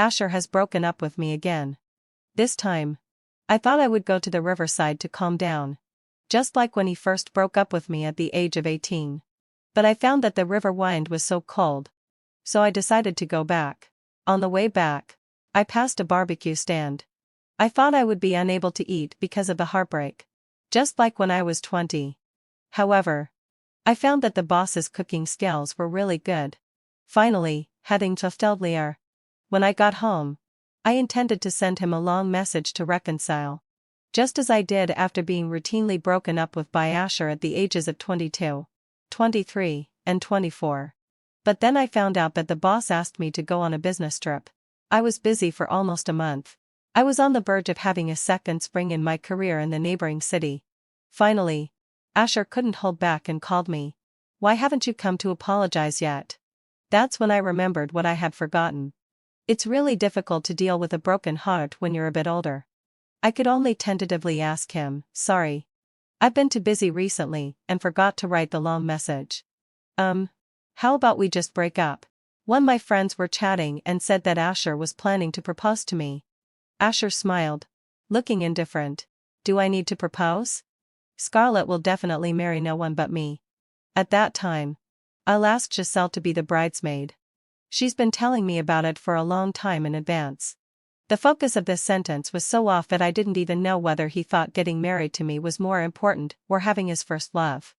Asher has broken up with me again. This time, I thought I would go to the riverside to calm down. Just like when he first broke up with me at the age of 18. But I found that the river wind was so cold. So I decided to go back. On the way back, I passed a barbecue stand. I thought I would be unable to eat because of the heartbreak. Just like when I was 20. However, I found that the boss's cooking skills were really good. Finally, heading to Feldlier. When I got home, I intended to send him a long message to reconcile. Just as I did after being routinely broken up with by Asher at the ages of 22, 23, and 24. But then I found out that the boss asked me to go on a business trip. I was busy for almost a month. I was on the verge of having a second spring in my career in the neighboring city. Finally, Asher couldn't hold back and called me. "Why haven't you come to apologize yet?" That's when I remembered what I had forgotten. It's really difficult to deal with a broken heart when you're a bit older. I could only tentatively ask him, "Sorry. I've been too busy recently and forgot to write the long message. How about we just break up?" One of my friends were chatting and said that Asher was planning to propose to me. Asher smiled, looking indifferent. "Do I need to propose? Scarlett will definitely marry no one but me. At that time, I'll ask Giselle to be the bridesmaid. She's been telling me about it for a long time in advance." The focus of this sentence was so off that I didn't even know whether he thought getting married to me was more important or having his first love.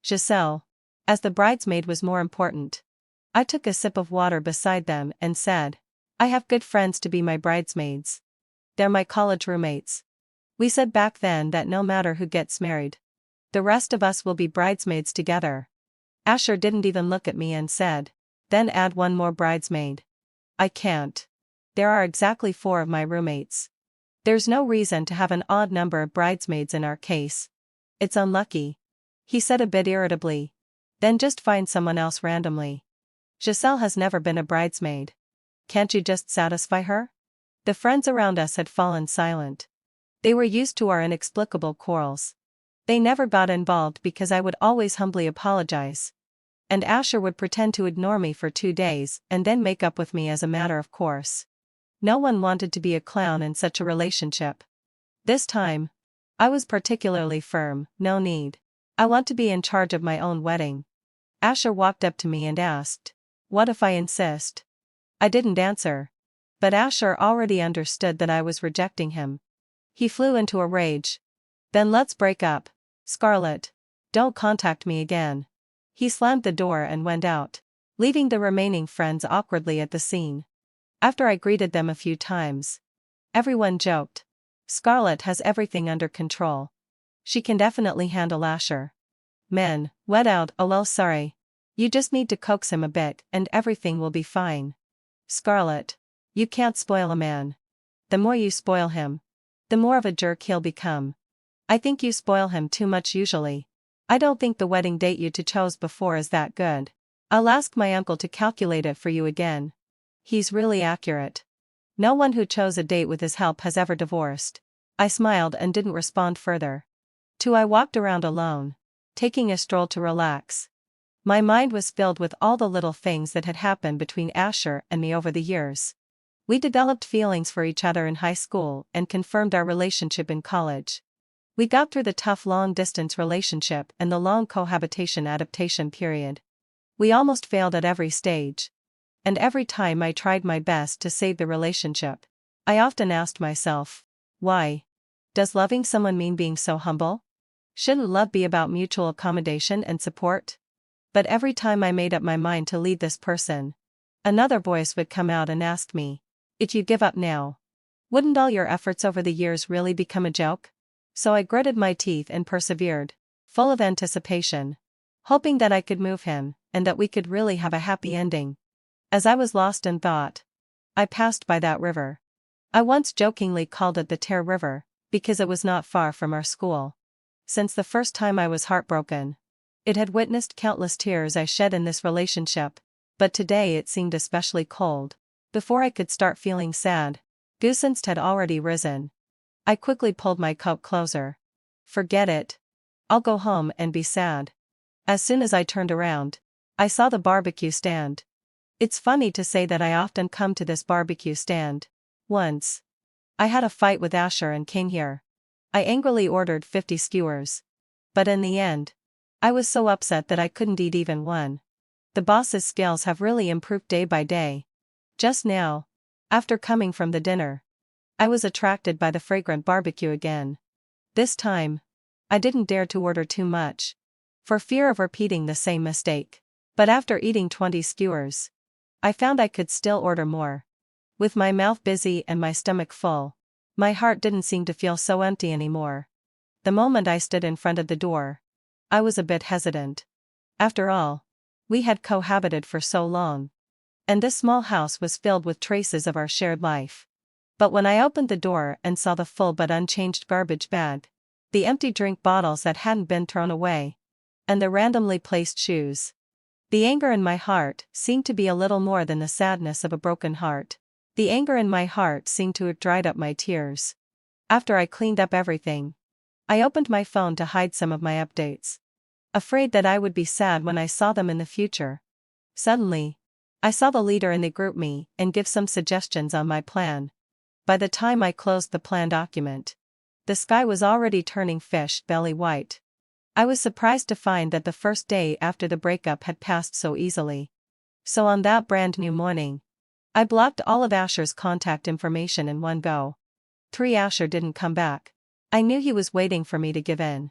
Giselle, as the bridesmaid, was more important. I took a sip of water beside them and said, "I have good friends to be my bridesmaids. They're my college roommates. We said back then that no matter who gets married, the rest of us will be bridesmaids together." Asher didn't even look at me and said, "Then add one more bridesmaid." "I can't. There are exactly 4 of my roommates. There's no reason to have an odd number of bridesmaids in our case. It's unlucky," he said a bit irritably. "Then just find someone else randomly. Giselle has never been a bridesmaid. Can't you just satisfy her?" The friends around us had fallen silent. They were used to our inexplicable quarrels. They never got involved because I would always humbly apologize. And Asher would pretend to ignore me for 2 days and then make up with me as a matter of course. No one wanted to be a clown in such a relationship. This time, I was particularly firm. "No need. I want to be in charge of my own wedding." Asher walked up to me and asked, "What if I insist?" I didn't answer. But Asher already understood that I was rejecting him. He flew into a rage. "Then let's break up, Scarlett. Don't contact me again." He slammed the door and went out, leaving the remaining friends awkwardly at the scene. After I greeted them a few times, everyone joked, "Scarlett has everything under control. She can definitely handle Asher." Men wet out, "Oh well, sorry. You just need to coax him a bit and everything will be fine. Scarlett, you can't spoil a man. The more you spoil him, the more of a jerk he'll become. I think you spoil him too much usually. I don't think the wedding date you two chose before is that good. I'll ask my uncle to calculate it for you again. He's really accurate. No one who chose a date with his help has ever divorced." I smiled and didn't respond further. I walked around alone, taking a stroll to relax. My mind was filled with all the little things that had happened between Asher and me over the years. We developed feelings for each other in high school and confirmed our relationship in college. We got through the tough long-distance relationship and the long cohabitation adaptation period. We almost failed at every stage. And every time I tried my best to save the relationship, I often asked myself, why? Does loving someone mean being so humble? Shouldn't love be about mutual accommodation and support? But every time I made up my mind to leave this person, another voice would come out and ask me, "If you give up now, wouldn't all your efforts over the years really become a joke?" So I gritted my teeth and persevered, full of anticipation, hoping that I could move him, and that we could really have a happy ending. As I was lost in thought, I passed by that river. I once jokingly called it the Tear River, because it was not far from our school. Since the first time I was heartbroken, it had witnessed countless tears I shed in this relationship, but today it seemed especially cold. Before I could start feeling sad, Goosenst had already risen. I quickly pulled my coat closer. Forget it. I'll go home and be sad. As soon as I turned around, I saw the barbecue stand. It's funny to say that I often come to this barbecue stand. Once, I had a fight with Asher and came here. I angrily ordered 50 skewers. But in the end, I was so upset that I couldn't eat even one. The boss's skills have really improved day by day. Just now, after coming from the dinner, I was attracted by the fragrant barbecue again. This time, I didn't dare to order too much, for fear of repeating the same mistake. But after eating 20 skewers, I found I could still order more. With my mouth busy and my stomach full, my heart didn't seem to feel so empty anymore. The moment I stood in front of the door, I was a bit hesitant. After all, we had cohabited for so long, and this small house was filled with traces of our shared life. But when I opened the door and saw the full but unchanged garbage bag, the empty drink bottles that hadn't been thrown away, and the randomly placed shoes, the anger in my heart seemed to be a little more than the sadness of a broken heart. The anger in my heart seemed to have dried up my tears. After I cleaned up everything, I opened my phone to hide some of my updates, afraid that I would be sad when I saw them in the future. Suddenly, I saw the leader in the GroupMe and give some suggestions on my plan. By the time I closed the plan document, the sky was already turning fish belly white. I was surprised to find that the first day after the breakup had passed so easily. So on that brand new morning, I blocked all of Asher's contact information in one go. Asher didn't come back. I knew he was waiting for me to give in.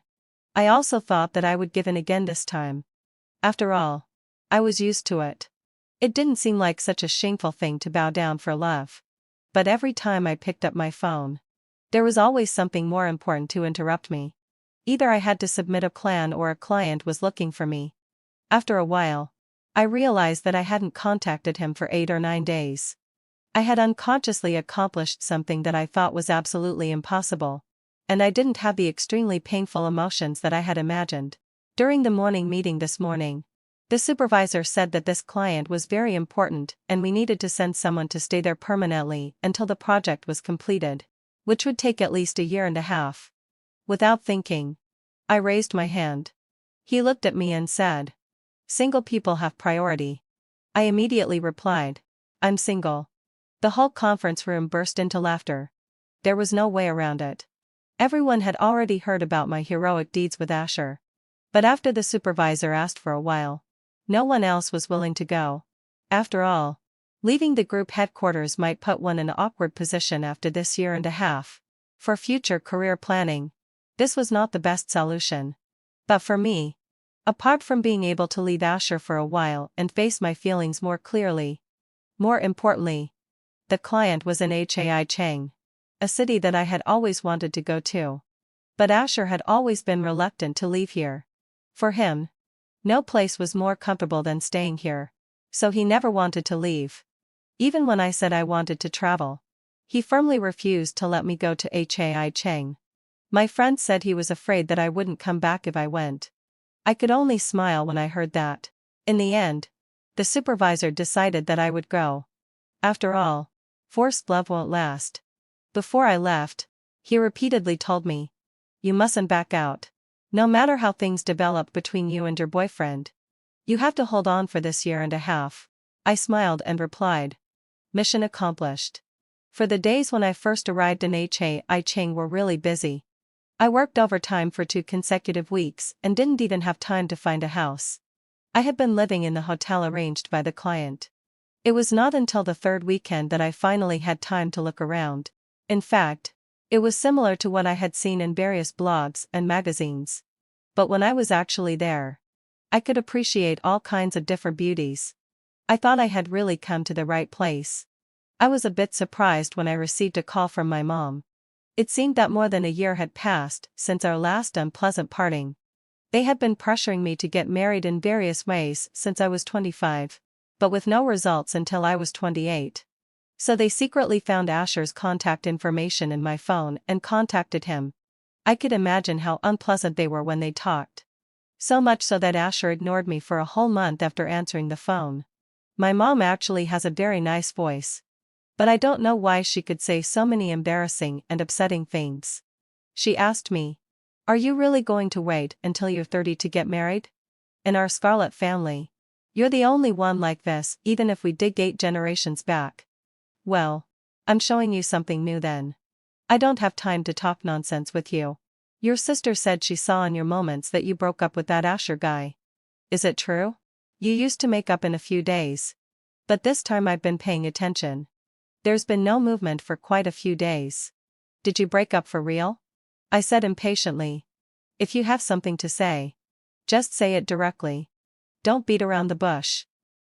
I also thought that I would give in again this time. After all, I was used to it. It didn't seem like such a shameful thing to bow down for love. But every time I picked up my phone, there was always something more important to interrupt me. Either I had to submit a plan or a client was looking for me. After a while, I realized that I hadn't contacted him for 8 or 9 days. I had unconsciously accomplished something that I thought was absolutely impossible, and I didn't have the extremely painful emotions that I had imagined. During the morning meeting this morning, the supervisor said that this client was very important and we needed to send someone to stay there permanently until the project was completed, which would take at least a year and a half. Without thinking, I raised my hand. He looked at me and said, "Single people have priority." I immediately replied, "I'm single." The whole conference room burst into laughter. There was no way around it. Everyone had already heard about my heroic deeds with Asher. But after the supervisor asked for a while, no one else was willing to go. After all, leaving the group headquarters might put one in an awkward position after this year and a half. For future career planning, this was not the best solution. But for me, apart from being able to leave Asher for a while and face my feelings more clearly, more importantly, the client was in Chang, a city that I had always wanted to go to. But Asher had always been reluctant to leave here. For him, no place was more comfortable than staying here, so he never wanted to leave. Even when I said I wanted to travel, he firmly refused to let me go to Chang. My friend said he was afraid that I wouldn't come back if I went. I could only smile when I heard that. In the end, the supervisor decided that I would go. After all, forced love won't last. Before I left, he repeatedly told me, "You mustn't back out. No matter how things develop between you and your boyfriend, you have to hold on for this year and a half." I smiled and replied, "Mission accomplished." For the days when I first arrived in Chang were really busy. I worked overtime for 2 consecutive weeks and didn't even have time to find a house. I had been living in the hotel arranged by the client. It was not until the 3rd weekend that I finally had time to look around. In fact, it was similar to what I had seen in various blogs and magazines. But when I was actually there, I could appreciate all kinds of different beauties. I thought I had really come to the right place. I was a bit surprised when I received a call from my mom. It seemed that more than a year had passed since our last unpleasant parting. They had been pressuring me to get married in various ways since I was 25, but with no results until I was 28. So they secretly found Asher's contact information in my phone and contacted him. I could imagine how unpleasant they were when they talked. So much so that Asher ignored me for a whole month after answering the phone. My mom actually has a very nice voice. But I don't know why she could say so many embarrassing and upsetting things. She asked me, "Are you really going to wait until you're 30 to get married? In our Scarlet family, You're the only one like this, even if we dig 8 generations back. Well, I'm showing you something new then. I don't have time to talk nonsense with you. Your sister said she saw in your moments that you broke up with that Asher guy. Is it true? You used to make up in a few days. But this time I've been paying attention. There's been no movement for quite a few days. Did you break up for real? I said impatiently. If you have something to say, just say it directly. Don't beat around the bush.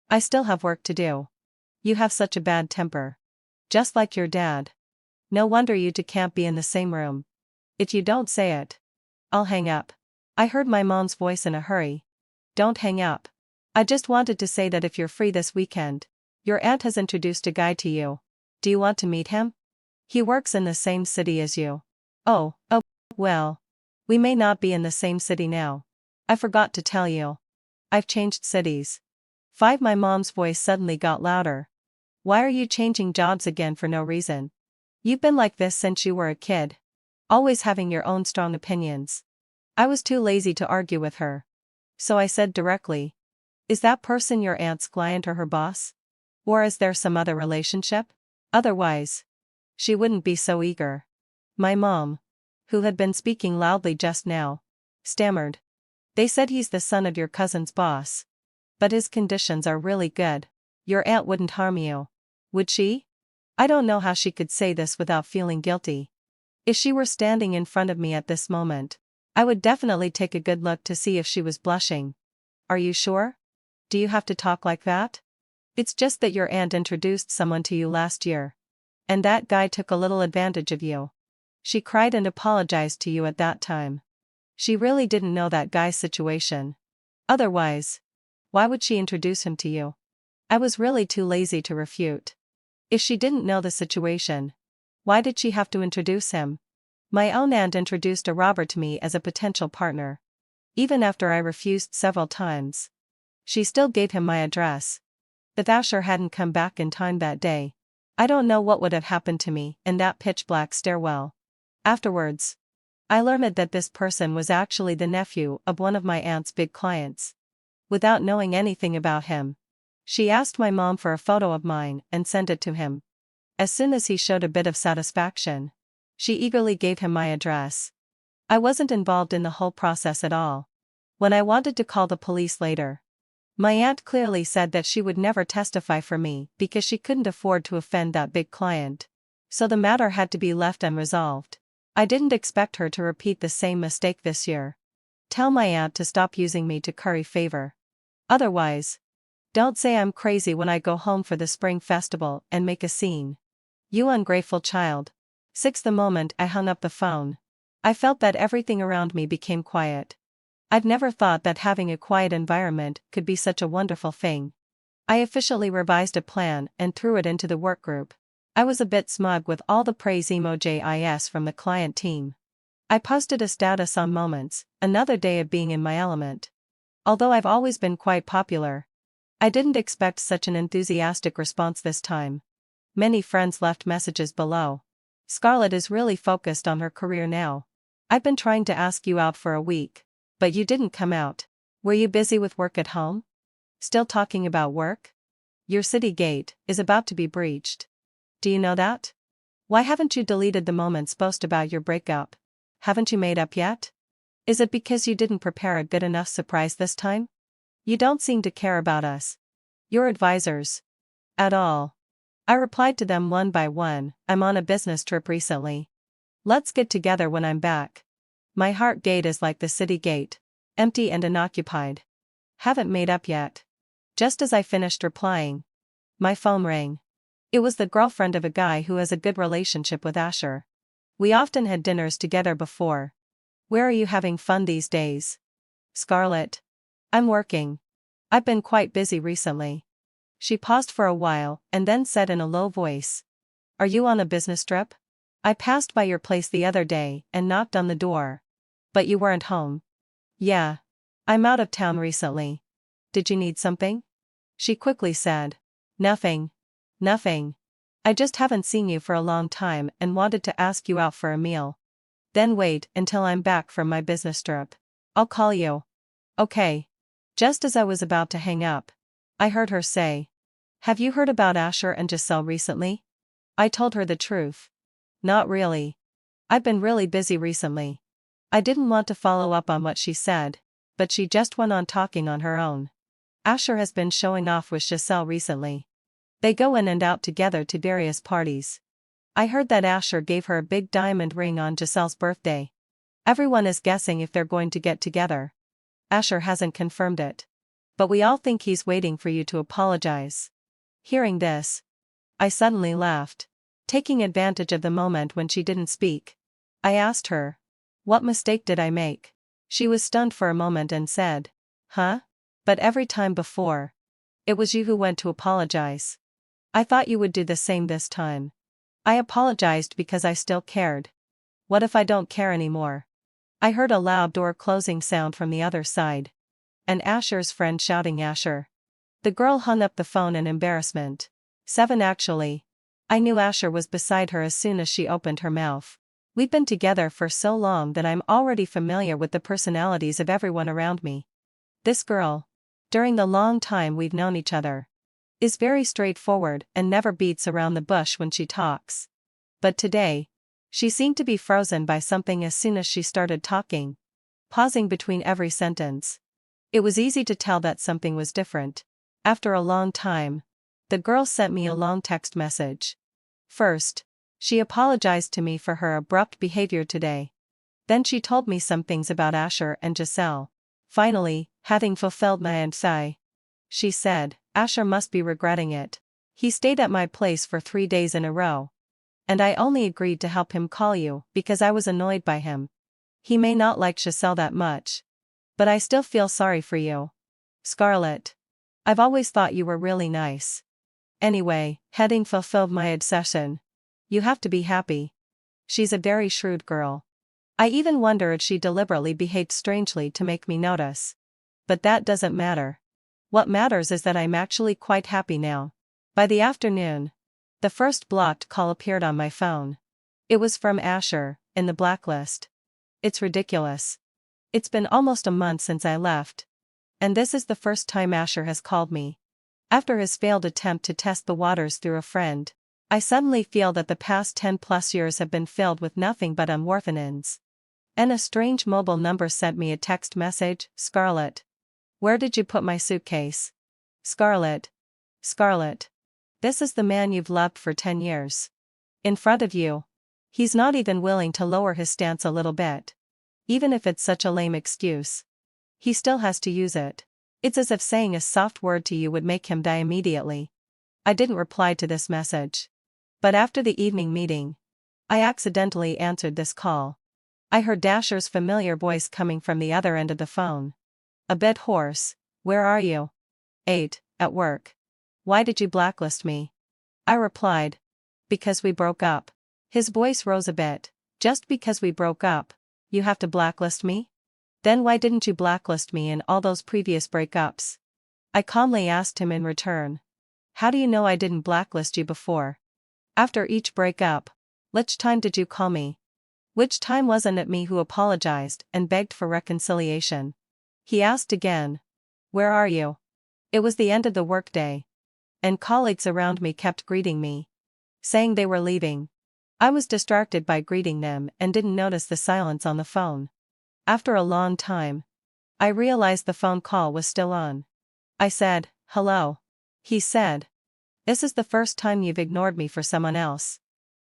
I still have work to do. You have such a bad temper. Just like your dad. No wonder you two can't be in the same room. If you don't say it, I'll hang up. I heard my mom's voice in a hurry. Don't hang up. I just wanted to say that if you're free this weekend, your aunt has introduced a guy to you. Do you want to meet him? He works in the same city as you. Oh, well. We may not be in the same city now. I forgot to tell you. I've changed cities. 5. My mom's voice suddenly got louder. Why are you changing jobs again for no reason? You've been like this since you were a kid. Always having your own strong opinions. I was too lazy to argue with her. So I said directly. Is that person your aunt's client or her boss? Or is there some other relationship? Otherwise, she wouldn't be so eager. My mom, who had been speaking loudly just now, stammered. They said he's the son of your cousin's boss. But his conditions are really good. Your aunt wouldn't harm you. Would she? I don't know how she could say this without feeling guilty. If she were standing in front of me at this moment, I would definitely take a good look to see if she was blushing. Are you sure? Do you have to talk like that? It's just that your aunt introduced someone to you last year. And that guy took a little advantage of you. She cried and apologized to you at that time. She really didn't know that guy's situation. Otherwise, why would she introduce him to you? I was really too lazy to refute. If she didn't know the situation, why did she have to introduce him? My own aunt introduced a robber to me as a potential partner. Even after I refused several times, she still gave him my address. If Asher hadn't come back in time that day, I don't know what would have happened to me in that pitch-black stairwell. Afterwards, I learned that this person was actually the nephew of one of my aunt's big clients. Without knowing anything about him, she asked my mom for a photo of mine and sent it to him. As soon as he showed a bit of satisfaction, she eagerly gave him my address. I wasn't involved in the whole process at all. When I wanted to call the police later, my aunt clearly said that she would never testify for me because she couldn't afford to offend that big client. So the matter had to be left unresolved. I didn't expect her to repeat the same mistake this year. Tell my aunt to stop using me to curry favor. Otherwise, don't say I'm crazy when I go home for the spring festival and make a scene. You ungrateful child. 6. The moment I hung up the phone, I felt that everything around me became quiet. I've never thought that having a quiet environment could be such a wonderful thing. I officially revised a plan and threw it into the work group. I was a bit smug with all the praise emojis from the client team. I posted a status on Moments, another day of being in my element. Although I've always been quite popular, I didn't expect such an enthusiastic response this time. Many friends left messages below. Scarlett is really focused on her career now. I've been trying to ask you out for a week, but you didn't come out. Were you busy with work at home? Still talking about work? Your city gate is about to be breached. Do you know that? Why haven't you deleted the Moments post about your breakup? Haven't you made up yet? Is it because you didn't prepare a good enough surprise this time? You don't seem to care about us, your advisors, at all. I replied to them one by one. I'm on a business trip recently. Let's get together when I'm back. My heart gate is like the city gate, empty and unoccupied. Haven't made up yet. Just as I finished replying, my phone rang. It was the girlfriend of a guy who has a good relationship with Asher. We often had dinners together before. Where are you having fun these days? Scarlett. I'm working. I've been quite busy recently. She paused for a while and then said in a low voice. Are you on a business trip? I passed by your place the other day and knocked on the door. But you weren't home. Yeah. I'm out of town recently. Did you need something? She quickly said. Nothing. Nothing. I just haven't seen you for a long time and wanted to ask you out for a meal. Then wait until I'm back from my business trip. I'll call you. Okay. Just as I was about to hang up, I heard her say. Have you heard about Asher and Giselle recently? I told her the truth. Not really. I've been really busy recently. I didn't want to follow up on what she said, but she just went on talking on her own. Asher has been showing off with Giselle recently. They go in and out together to various parties. I heard that Asher gave her a big diamond ring on Giselle's birthday. Everyone is guessing if they're going to get together. Asher hasn't confirmed it. But we all think he's waiting for you to apologize. Hearing this, I suddenly laughed. Taking advantage of the moment when she didn't speak, I asked her, what mistake did I make? She was stunned for a moment and said, huh? But every time before, it was you who went to apologize. I thought you would do the same this time. I apologized because I still cared. What if I don't care anymore? I heard a loud door closing sound from the other side. And Asher's friend shouting Asher. The girl hung up the phone in embarrassment. 7 Actually. I knew Asher was beside her as soon as she opened her mouth. We've been together for so long that I'm already familiar with the personalities of everyone around me. This girl, during the long time we've known each other, is very straightforward and never beats around the bush when she talks. But today, she seemed to be frozen by something as soon as she started talking, pausing between every sentence. It was easy to tell that something was different. After a long time, the girl sent me a long text message. First, she apologized to me for her abrupt behavior today. Then she told me some things about Asher and Giselle. Finally, having fulfilled my anxiety, she said, Asher must be regretting it. He stayed at my place for 3 days in a row. And I only agreed to help him call you because I was annoyed by him. He may not like Giselle that much. But I still feel sorry for you. Scarlett. I've always thought you were really nice. Anyway, having fulfilled my obsession, you have to be happy. She's a very shrewd girl. I even wonder if she deliberately behaved strangely to make me notice. But that doesn't matter. What matters is that I'm actually quite happy now. By the afternoon, the first blocked call appeared on my phone. It was from Asher, in the blacklist. It's ridiculous. It's been almost a month since I left. And this is the first time Asher has called me. After his failed attempt to test the waters through a friend, I suddenly feel that the past 10+ years have been filled with nothing but orphanins. And a strange mobile number sent me a text message, Scarlett. Where did you put my suitcase? Scarlett. Scarlett. This is the man you've loved for 10 years. In front of you. He's not even willing to lower his stance a little bit. Even if it's such a lame excuse. He still has to use it. It's as if saying a soft word to you would make him die immediately. I didn't reply to this message. But after the evening meeting, I accidentally answered this call. I heard Asher's familiar voice coming from the other end of the phone. A bit hoarse. Where are you? 8, at work. Why did you blacklist me? I replied. Because we broke up. His voice rose a bit. Just because we broke up, you have to blacklist me? Then why didn't you blacklist me in all those previous breakups? I calmly asked him in return. How do you know I didn't blacklist you before? After each breakup, which time did you call me? Which time wasn't it me who apologized and begged for reconciliation? He asked again. Where are you? It was the end of the workday. And colleagues around me kept greeting me, saying they were leaving. I was distracted by greeting them and didn't notice the silence on the phone. After a long time, I realized the phone call was still on. I said, hello. He said, this is the first time you've ignored me for someone else.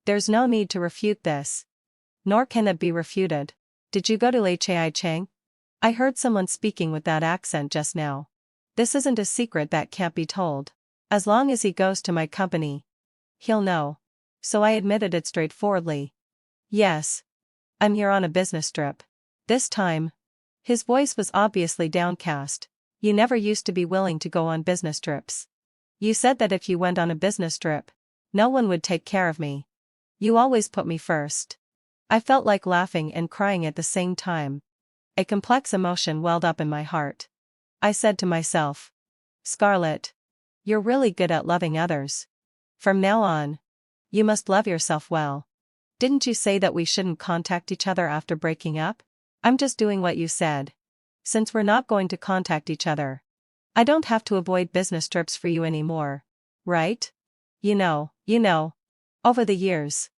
There's no need to refute this. Nor can it be refuted. Did you go to Hai Chang? I heard someone speaking with that accent just now. This isn't a secret that can't be told. As long as he goes to my company, he'll know. So I admitted it straightforwardly. Yes. I'm here on a business trip. This time. His voice was obviously downcast. You never used to be willing to go on business trips. You said that if you went on a business trip, no one would take care of me. You always put me first. I felt like laughing and crying at the same time. A complex emotion welled up in my heart. I said to myself, Scarlett, you're really good at loving others. From now on, you must love yourself well. Didn't you say that we shouldn't contact each other after breaking up? I'm just doing what you said. Since we're not going to contact each other, I don't have to avoid business trips for you anymore. Right? You know. Over the years,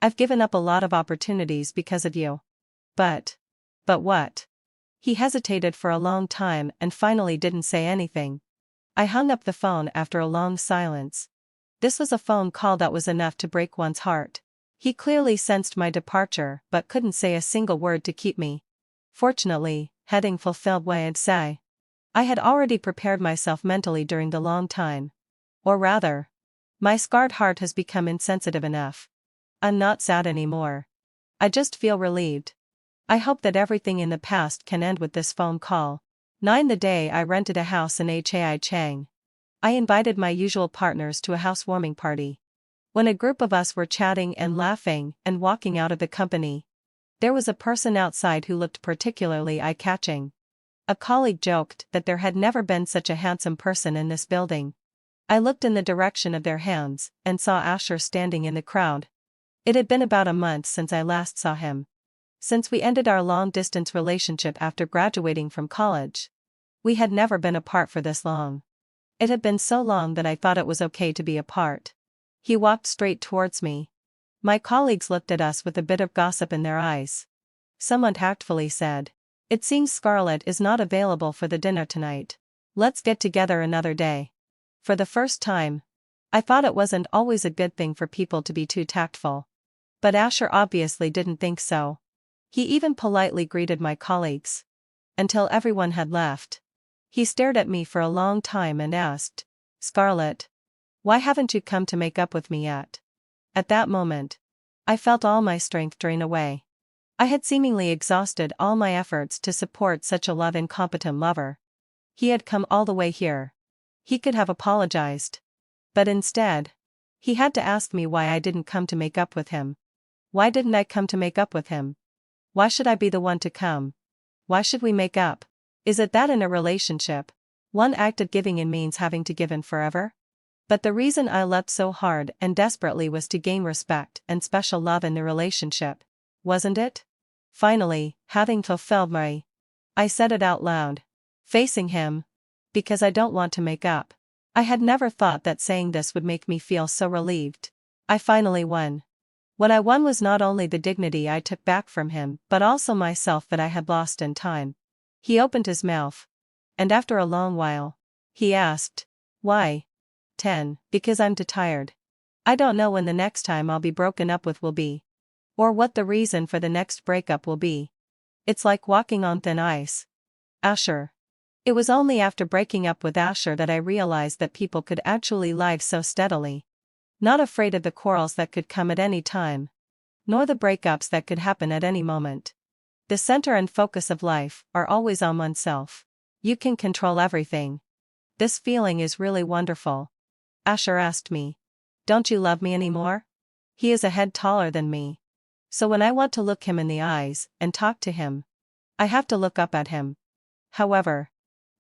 I've given up a lot of opportunities because of you. But. But what? He hesitated for a long time and finally didn't say anything. I hung up the phone after a long silence. This was a phone call that was enough to break one's heart. He clearly sensed my departure but couldn't say a single word to keep me. Fortunately, having fulfilled what I'd say, I had already prepared myself mentally during the long time. Or rather, my scarred heart has become insensitive enough. I'm not sad anymore. I just feel relieved. I hope that everything in the past can end with this phone call. 9 The day I rented a house in Hai Chang. I invited my usual partners to a housewarming party. When a group of us were chatting and laughing and walking out of the company, there was a person outside who looked particularly eye-catching. A colleague joked that there had never been such a handsome person in this building. I looked in the direction of their hands and saw Asher standing in the crowd. It had been about a month since I last saw him. Since we ended our long-distance relationship after graduating from college, we had never been apart for this long. It had been so long that I thought it was okay to be apart. He walked straight towards me. My colleagues looked at us with a bit of gossip in their eyes. Someone tactfully said, "It seems Scarlett is not available for the dinner tonight. Let's get together another day." For the first time, I thought it wasn't always a good thing for people to be too tactful. But Asher obviously didn't think so. He even politely greeted my colleagues. Until everyone had left. He stared at me for a long time and asked, "Scarlett, why haven't you come to make up with me yet?" At that moment, I felt all my strength drain away. I had seemingly exhausted all my efforts to support such a love-incompetent lover. He had come all the way here. He could have apologized. But instead, he had to ask me why I didn't come to make up with him. Why didn't I come to make up with him? Why should I be the one to come? Why should we make up? Is it that in a relationship, one act of giving in means having to give in forever? But the reason I leapt so hard and desperately was to gain respect and special love in the relationship, wasn't it? Finally, having fulfilled I said it out loud, facing him, because I don't want to make up. I had never thought that saying this would make me feel so relieved. I finally won. What I won was not only the dignity I took back from him but also myself that I had lost in time. He opened his mouth. And after a long while, he asked, "Why?" 10. Because I'm too tired. I don't know when the next time I'll be broken up with will be. Or what the reason for the next breakup will be. It's like walking on thin ice. Asher. It was only after breaking up with Asher that I realized that people could actually live so steadily. Not afraid of the quarrels that could come at any time. Nor the breakups that could happen at any moment. The center and focus of life are always on oneself. You can control everything. This feeling is really wonderful. Asher asked me, "Don't you love me anymore?" He is a head taller than me. So when I want to look him in the eyes and talk to him, I have to look up at him. However,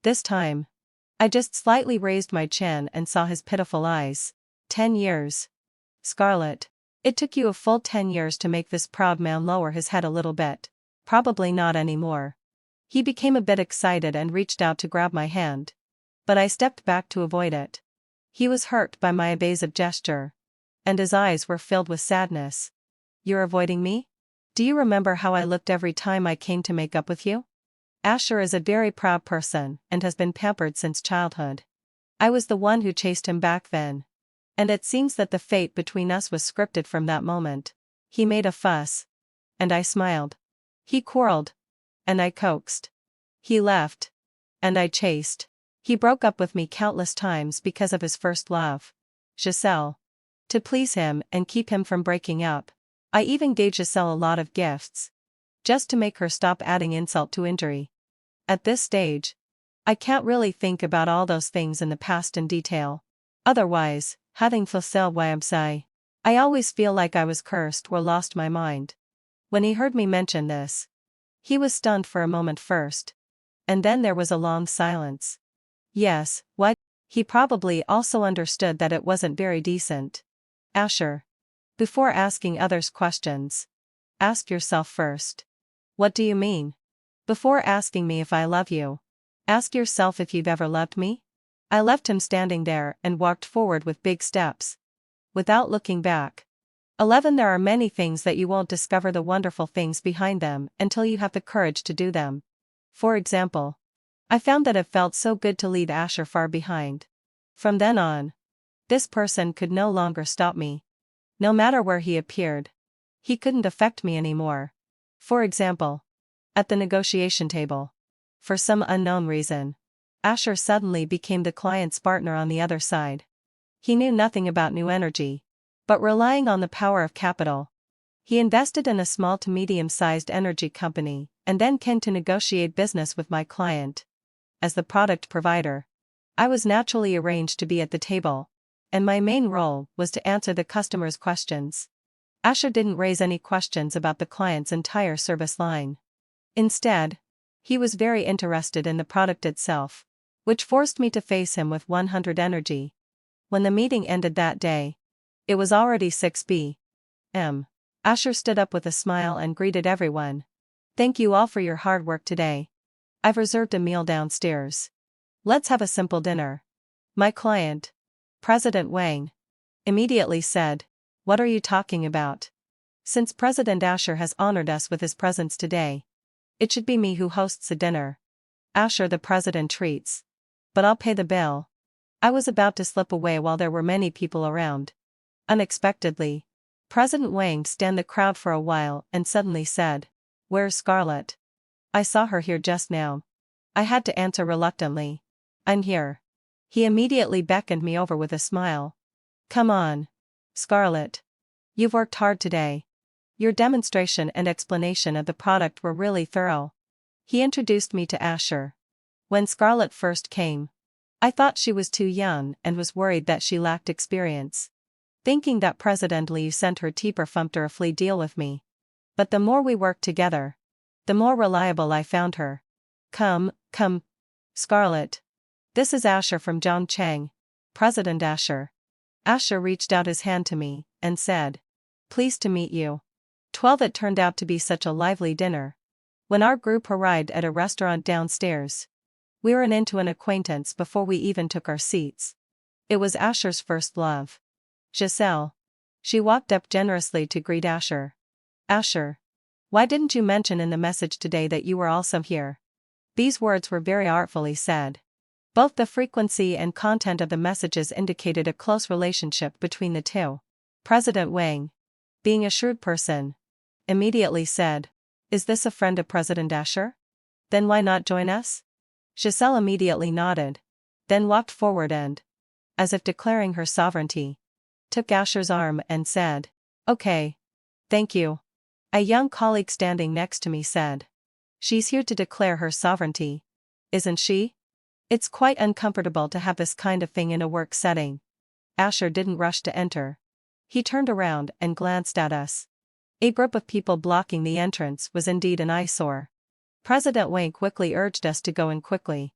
this time, I just slightly raised my chin and saw his pitiful eyes. 10 years. Scarlett, it took you a full 10 years to make this proud man lower his head a little bit. Probably not anymore. He became a bit excited and reached out to grab my hand. But I stepped back to avoid it. He was hurt by my evasive gesture. And his eyes were filled with sadness. "You're avoiding me? Do you remember how I looked every time I came to make up with you?" Asher is a very proud person and has been pampered since childhood. I was the one who chased him back then. And it seems that the fate between us was scripted from that moment. He made a fuss. And I smiled. He quarreled. And I coaxed. He left. And I chased. He broke up with me countless times because of his first love, Giselle. To please him and keep him from breaking up, I even gave Giselle a lot of gifts. Just to make her stop adding insult to injury. At this stage, I can't really think about all those things in the past in detail. Otherwise, having fulfilled YMCI, I always feel like I was cursed or lost my mind. When he heard me mention this, he was stunned for a moment first. And then there was a long silence. Yes, what? He probably also understood that it wasn't very decent. Asher. Before asking others questions, ask yourself first. What do you mean? Before asking me if I love you, Ask yourself if you've ever loved me? I left him standing there and walked forward with big steps, without looking back. 11. There are many things that you won't discover the wonderful things behind them until you have the courage to do them. For example, I found that it felt so good to leave Asher far behind. From then on, this person could no longer stop me. No matter where he appeared, he couldn't affect me anymore. For example, at the negotiation table. For some unknown reason, Asher suddenly became the client's partner on the other side. He knew nothing about new energy, but relying on the power of capital, he invested in a small to medium-sized energy company and then came to negotiate business with my client. As the product provider, I was naturally arranged to be at the table, and my main role was to answer the customer's questions. Asher didn't raise any questions about the client's entire service line. Instead, he was very interested in the product itself, which forced me to face him with 100 energy. When the meeting ended that day, it was already 6 p.m. Asher stood up with a smile and greeted everyone. Thank you all for your hard work today. I've reserved a meal downstairs. Let's have a simple dinner. My client, President Wang, immediately said, What are you talking about? Since President Asher has honored us with his presence today, it should be me who hosts the dinner. Asher, the president treats. But I'll pay the bill. I was about to slip away while there were many people around. Unexpectedly, President Wang scanned the crowd for a while and suddenly said, Where's Scarlett? I saw her here just now. I had to answer reluctantly. I'm here. He immediately beckoned me over with a smile. Come on, Scarlett. You've worked hard today. Your demonstration and explanation of the product were really thorough. He introduced me to Asher. When Scarlett first came, I thought she was too young and was worried that she lacked experience, thinking that President Liu sent her tieferfunkterfully deal with me. But the more we worked together, the more reliable I found her. Come, Scarlett. This is Asher from Zhongcheng, President Asher. Asher reached out his hand to me and said, Pleased to meet you. 12. It turned out to be such a lively dinner. When our group arrived at a restaurant downstairs, we were into an acquaintance before we even took our seats. It was Asher's first love. Giselle. She walked up generously to greet Asher. Asher. Why didn't you mention in the message today that you were also here? These words were very artfully said. Both the frequency and content of the messages indicated a close relationship between the two. President Wang, being a shrewd person, immediately said, Is this a friend of President Asher? Then why not join us? Giselle immediately nodded, then walked forward and, as if declaring her sovereignty, took Asher's arm and said, Okay. Thank you. A young colleague standing next to me said, She's here to declare her sovereignty, isn't she? It's quite uncomfortable to have this kind of thing in a work setting. Asher didn't rush to enter. He turned around and glanced at us. A group of people blocking the entrance was indeed an eyesore. President Wang quickly urged us to go in quickly.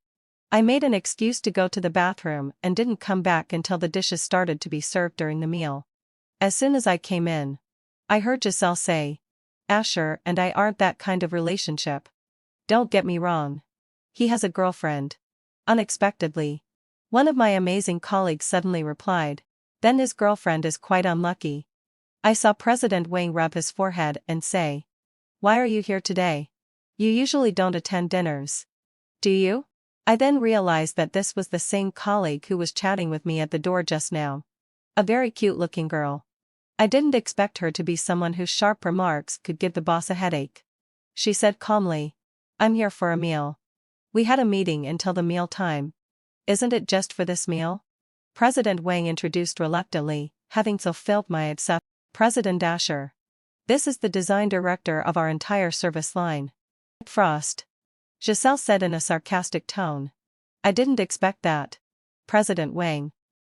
I made an excuse to go to the bathroom and didn't come back until the dishes started to be served during the meal. As soon as I came in, I heard Giselle say, Asher and I aren't that kind of relationship. Don't get me wrong. He has a girlfriend. Unexpectedly, one of my amazing colleagues suddenly replied, Then his girlfriend is quite unlucky. I saw President Wang rub his forehead and say, Why are you here today? You usually don't attend dinners. Do you? I then realized that this was the same colleague who was chatting with me at the door just now. A very cute-looking girl. I didn't expect her to be someone whose sharp remarks could give the boss a headache. She said calmly, I'm here for a meal. We had a meeting until the meal time. Isn't it just for this meal? President Wang introduced reluctantly, having fulfilled my obsession. President Asher. This is the design director of our entire service line. Frost. Giselle said in a sarcastic tone. I didn't expect that. President Wang.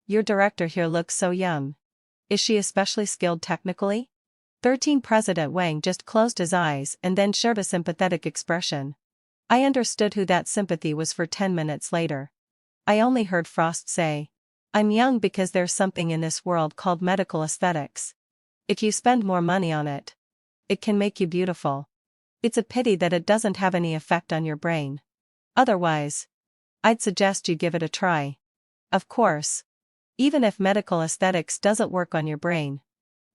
Your director here looks so young. Is she especially skilled technically? 13. President Wang just closed his eyes and then showed a sympathetic expression. I understood who that sympathy was for 10 minutes later. I only heard Frost say, I'm young because there's something in this world called medical aesthetics. If you spend more money on it, it can make you beautiful. It's a pity that it doesn't have any effect on your brain. Otherwise, I'd suggest you give it a try. Of course. Even if medical aesthetics doesn't work on your brain,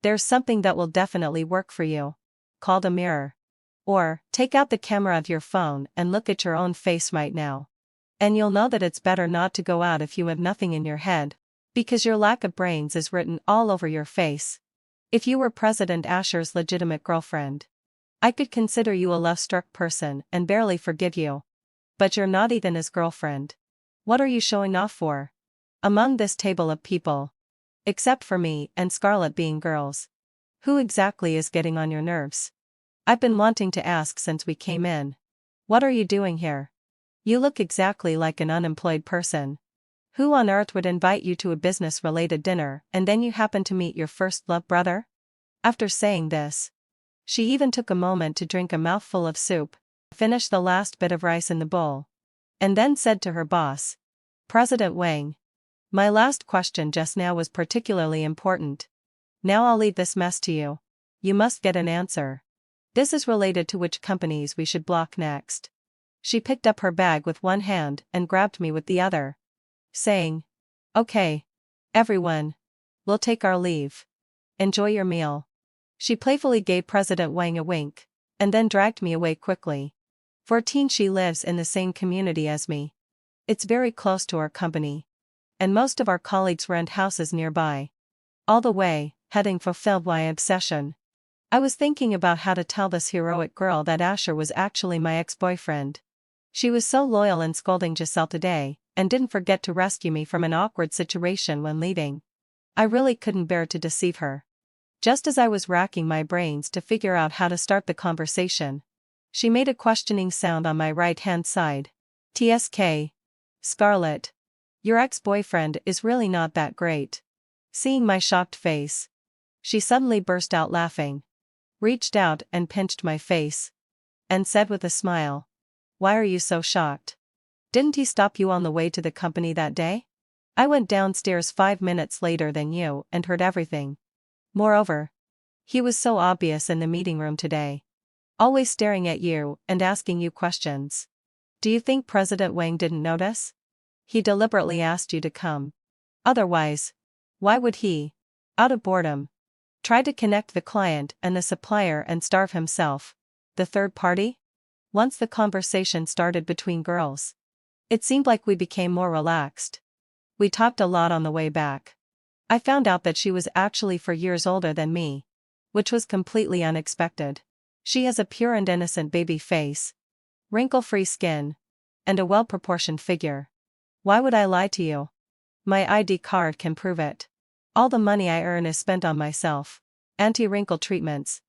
there's something that will definitely work for you. Called a mirror. Or, take out the camera of your phone and look at your own face right now. And you'll know that it's better not to go out if you have nothing in your head, because your lack of brains is written all over your face. If you were President Asher's legitimate girlfriend, I could consider you a love-struck person and barely forgive you. But you're not even his girlfriend. What are you showing off for? Among this table of people, except for me and Scarlett being girls, who exactly is getting on your nerves? I've been wanting to ask since we came in. What are you doing here? You look exactly like an unemployed person. Who on earth would invite you to a business-related dinner and then you happen to meet your first love brother? After saying this, she even took a moment to drink a mouthful of soup, finish the last bit of rice in the bowl, and then said to her boss, President Wang, my last question just now was particularly important. Now I'll leave this mess to you. You must get an answer. This is related to which companies we should block next. She picked up her bag with one hand and grabbed me with the other, saying, Okay. Everyone. We'll take our leave. Enjoy your meal. She playfully gave President Wang a wink, and then dragged me away quickly. 14 She lives in the same community as me. It's very close to our company. And most of our colleagues rent houses nearby. All the way, heading fulfilled my obsession. I was thinking about how to tell this heroic girl that Asher was actually my ex-boyfriend. She was so loyal and scolding Giselle today, and didn't forget to rescue me from an awkward situation when leaving. I really couldn't bear to deceive her. Just as I was racking my brains to figure out how to start the conversation, she made a questioning sound on my right-hand side. TSK. Scarlett. Your ex-boyfriend is really not that great. Seeing my shocked face, she suddenly burst out laughing, reached out and pinched my face, and said with a smile, Why are you so shocked? Didn't he stop you on the way to the company that day? I went downstairs 5 minutes later than you and heard everything. Moreover, he was so obvious in the meeting room today. Always staring at you and asking you questions. Do you think President Wang didn't notice? He deliberately asked you to come. Otherwise, why would he, out of boredom, try to connect the client and the supplier and starve himself, the third party? Once the conversation started between girls, it seemed like we became more relaxed. We talked a lot on the way back. I found out that she was actually 4 years older than me, which was completely unexpected. She has a pure and innocent baby face, wrinkle-free skin, and a well-proportioned figure. Why would I lie to you? My ID card can prove it. All the money I earn is spent on myself. Anti-wrinkle treatments,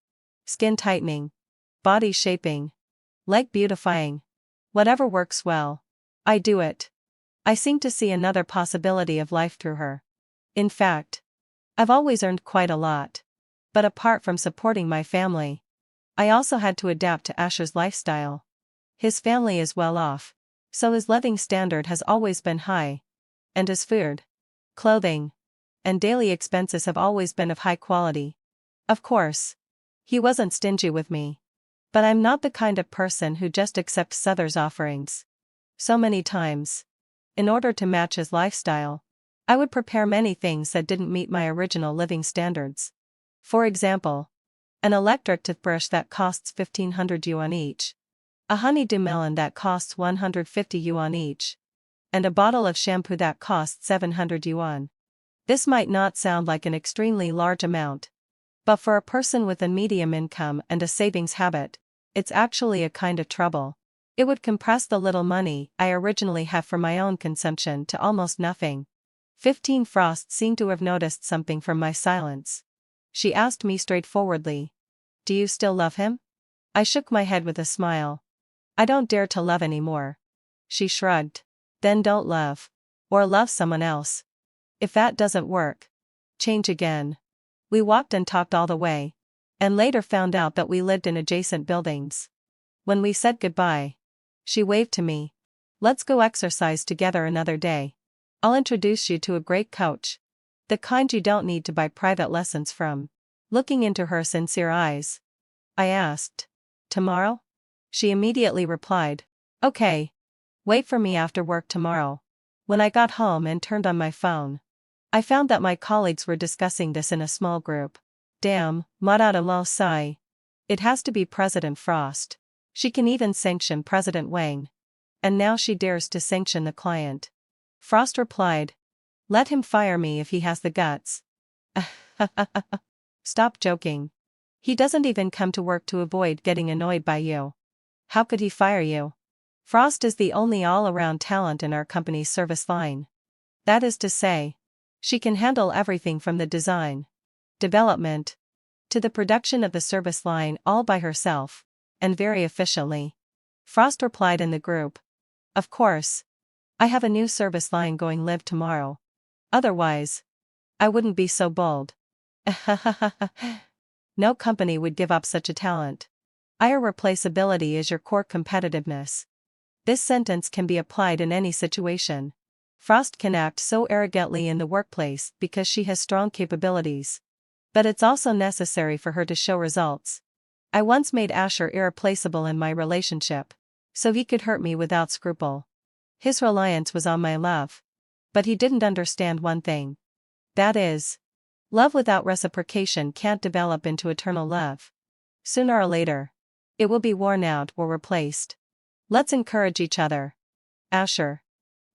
skin tightening, body shaping, leg beautifying. Whatever works well, I do it. I seem to see another possibility of life through her. In fact, I've always earned quite a lot. But apart from supporting my family, I also had to adapt to Asher's lifestyle. His family is well off, so his living standard has always been high. And his food, clothing, and daily expenses have always been of high quality. Of course, he wasn't stingy with me. But I'm not the kind of person who just accepts others' offerings. So many times, in order to match his lifestyle, I would prepare many things that didn't meet my original living standards. For example, an electric toothbrush that costs 1,500 yuan each, a honeydew melon that costs 150 yuan each, and a bottle of shampoo that costs 700 yuan. This might not sound like an extremely large amount, but for a person with a medium income and a savings habit, it's actually a kind of trouble. It would compress the little money I originally have for my own consumption to almost nothing. 15 Frost seemed to have noticed something from my silence. She asked me straightforwardly, Do you still love him? I shook my head with a smile. I don't dare to love anymore. She shrugged. Then don't love. Or love someone else. If that doesn't work, change again. We walked and talked all the way, and later found out that we lived in adjacent buildings. When we said goodbye, she waved to me. Let's go exercise together another day. I'll introduce you to a great coach. The kind you don't need to buy private lessons from. Looking into her sincere eyes, I asked, Tomorrow? She immediately replied, Okay. Wait for me after work tomorrow. When I got home and turned on my phone, I found that my colleagues were discussing this in a small group. Damn, Madara Lao Sai. It has to be President Frost. She can even sanction President Wang. And now she dares to sanction the client. Frost replied. Let him fire me if he has the guts. Stop joking. He doesn't even come to work to avoid getting annoyed by you. How could he fire you? Frost is the only all-around talent in our company's service line. That is to say, she can handle everything from the design, development, to the production of the service line all by herself, and very efficiently. Frost replied in the group. Of course. I have a new service line going live tomorrow. Otherwise, I wouldn't be so bold. No company would give up such a talent. Irreplaceability is your core competitiveness. This sentence can be applied in any situation. Frost can act so arrogantly in the workplace because she has strong capabilities. But it's also necessary for her to show results. I once made Asher irreplaceable in my relationship, so he could hurt me without scruple. His reliance was on my love. But he didn't understand one thing. That is, love without reciprocation can't develop into eternal love. Sooner or later, it will be worn out or replaced. Let's encourage each other. Asher.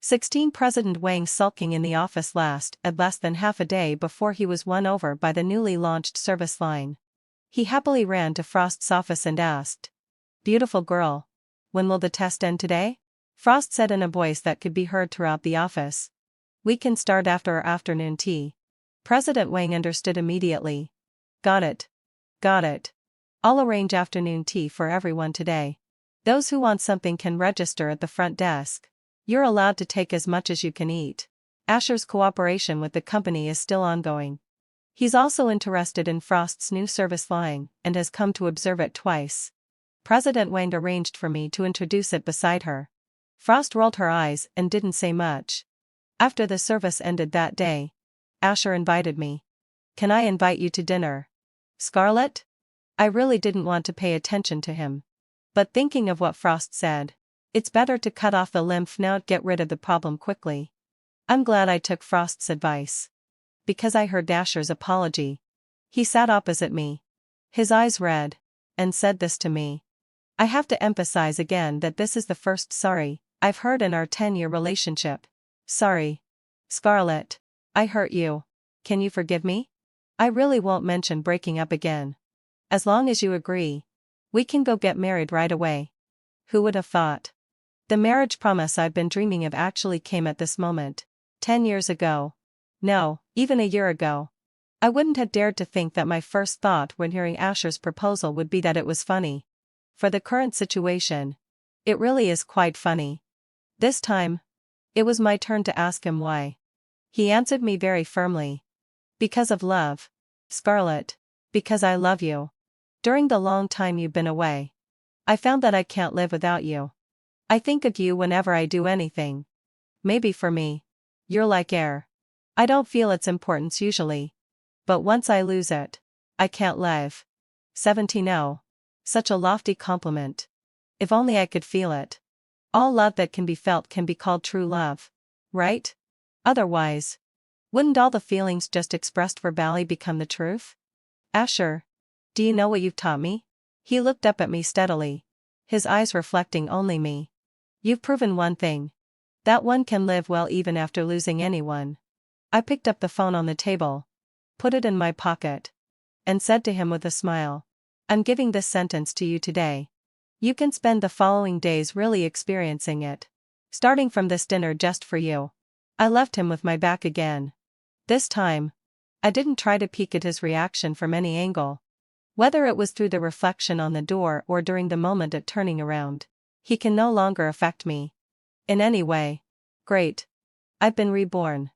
16 President Wang sulking in the office at less than half a day before he was won over by the newly launched service line. He happily ran to Frost's office and asked, Beautiful girl. When will the test end today? Frost said in a voice that could be heard throughout the office. We can start after our afternoon tea. President Wang understood immediately. Got it. Got it. I'll arrange afternoon tea for everyone today. Those who want something can register at the front desk. You're allowed to take as much as you can eat. Asher's cooperation with the company is still ongoing. He's also interested in Frost's new service line and has come to observe it twice. President Wang arranged for me to introduce it beside her. Frost rolled her eyes and didn't say much. After the service ended that day, Asher invited me. Can I invite you to dinner? Scarlett? I really didn't want to pay attention to him. But thinking of what Frost said, it's better to cut off the lymph node, get rid of the problem quickly. I'm glad I took Frost's advice. Because I heard Asher's apology. He sat opposite me. His eyes red, and said this to me. I have to emphasize again that this is the first sorry I've heard in our 10-year relationship. Sorry. Scarlett. I hurt you. Can you forgive me? I really won't mention breaking up again. As long as you agree, we can go get married right away. Who would have thought? The marriage promise I've been dreaming of actually came at this moment. 10 years ago. No, even a year ago. I wouldn't have dared to think that my first thought when hearing Asher's proposal would be that it was funny. For the current situation, it really is quite funny. This time, it was my turn to ask him why. He answered me very firmly. Because of love. Scarlett. Because I love you. During the long time you've been away, I found that I can't live without you. I think of you whenever I do anything. Maybe for me, you're like air. I don't feel its importance usually. But once I lose it, I can't live. 17 Oh. Such a lofty compliment. If only I could feel it. All love that can be felt can be called true love. Right? Otherwise, wouldn't all the feelings just expressed verbally become the truth? Asher. Do you know what you've taught me? He looked up at me steadily. His eyes reflecting only me. You've proven one thing. That one can live well even after losing anyone. I picked up the phone on the table, put it in my pocket, and said to him with a smile, I'm giving this sentence to you today. You can spend the following days really experiencing it. Starting from this dinner just for you. I left him with my back again. This time, I didn't try to peek at his reaction from any angle. Whether it was through the reflection on the door or during the moment at turning around, he can no longer affect me. In any way. Great. I've been reborn.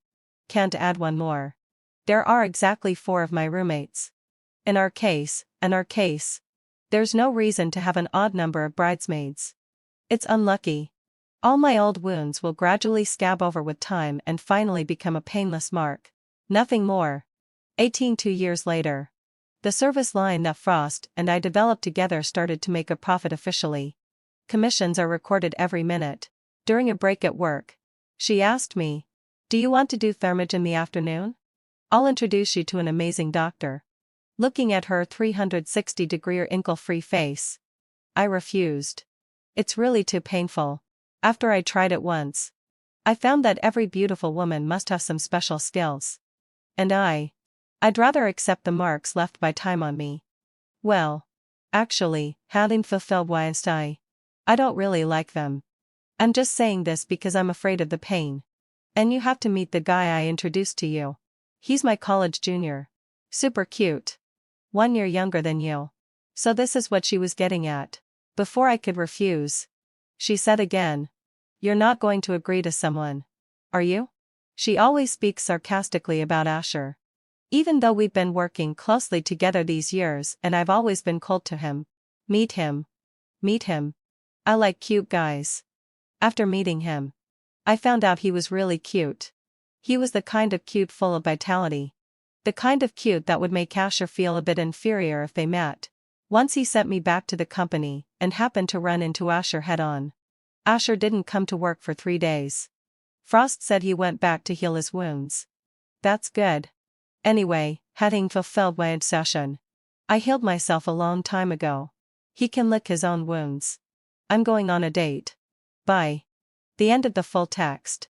Can't add one more. There are exactly 4 of my roommates. In our case, there's no reason to have an odd number of bridesmaids. It's unlucky. All my old wounds will gradually scab over with time and finally become a painless mark. Nothing more. 2 years later. The service line that Frost and I developed together started to make a profit officially. Commissions are recorded every minute. During a break at work, she asked me, "Do you want to do thermage in the afternoon? I'll introduce you to an amazing doctor." Looking at her 360-degree wrinkle-free face, I refused. It's really too painful. After I tried it once, I found that every beautiful woman must have some special skills. And I'd rather accept the marks left by time on me. Well, actually, having fulfilled I don't really like them. I'm just saying this because I'm afraid of the pain. And you have to meet the guy I introduced to you. He's my college junior. Super cute. 1 year younger than you. So this is what she was getting at. Before I could refuse, she said again, "You're not going to agree to someone, are you?" She always speaks sarcastically about Asher. Even though we've been working closely together these years and I've always been cold to him. Meet him. Meet him. I like cute guys. After meeting him, I found out he was really cute. He was the kind of cute full of vitality. The kind of cute that would make Asher feel a bit inferior if they met. Once he sent me back to the company and happened to run into Asher head-on. Asher didn't come to work for 3 days. Frost said he went back to heal his wounds. That's good. Anyway, having fulfilled my obsession, I healed myself a long time ago. He can lick his own wounds. I'm going on a date. Bye. The end of the full text.